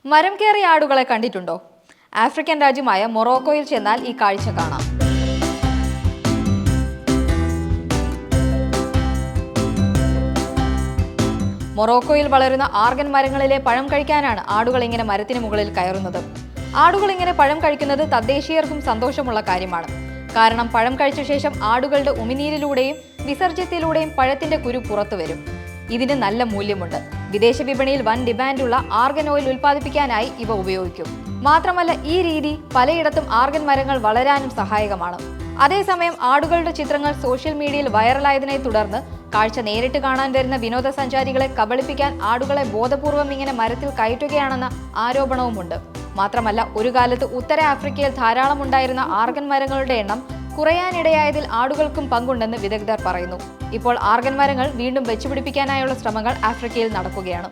മരം കയറിയ ആടുകളെ കണ്ടിട്ടുണ്ടോ? ആഫ്രിക്കൻ രാജ്യമായ മൊറോക്കോയിൽ ചെന്നാൽ ഈ കാഴ്ച കാണാം. മൊറോക്കോയിൽ വളരുന്ന ആർഗൻ മരങ്ങളിലെ പഴം കഴിക്കാനാണ് ആടുകൾ ഇങ്ങനെ മരത്തിന് മുകളിൽ കയറുന്നത്. ആടുകൾ ഇങ്ങനെ പഴം കഴിക്കുന്നത് തദ്ദേശീയർക്കും സന്തോഷമുള്ള കാര്യമാണ്. കാരണം പഴം കഴിച്ച ശേഷം ആടുകളുടെ ഉമിനീരിലൂടെയും വിസർജ്യത്തിലൂടെയും പഴത്തിന്റെ കുരു പുറത്തു വരും. ഇതിന് നല്ല മൂല്യമുണ്ട്. വിദേശ വിപണിയിൽ വൻ ഡിമാൻഡുള്ള ആർഗൻ ഓയിൽ ഉൽപ്പാദിപ്പിക്കാനായി ഇവ ഉപയോഗിക്കും. മാത്രമല്ല ഈ രീതി പലയിടത്തും ആർഗൻ മരങ്ങൾ വളരാനും സഹായകമാണ്. അതേസമയം ആടുകളുടെ ചിത്രങ്ങൾ സോഷ്യൽ മീഡിയയിൽ വൈറലായതിനെ തുടർന്ന് കാഴ്ച നേരിട്ട് കാണാൻ വരുന്ന വിനോദസഞ്ചാരികളെ കബളിപ്പിക്കാൻ ആടുകളെ ബോധപൂർവം ഇങ്ങനെ മരത്തിൽ കയറ്റുകയാണെന്ന ആരോപണവുമുണ്ട്. മാത്രമല്ല ഒരു കാലത്ത് ഉത്തര ആഫ്രിക്കയിൽ ധാരാളം ഉണ്ടായിരുന്ന ആർഗൻ മരങ്ങളുടെ എണ്ണം കുറയാനിടയായതിൽ ആടുകൾക്കും പങ്കുണ്ടെന്ന് വിദഗ്ധർ പറയുന്നു. ഇപ്പോൾ ആർഗൻ മരങ്ങൾ വീണ്ടും വെച്ചുപിടിപ്പിക്കാനായുള്ള ശ്രമങ്ങൾ ആഫ്രിക്കയിൽ നടക്കുകയാണ്.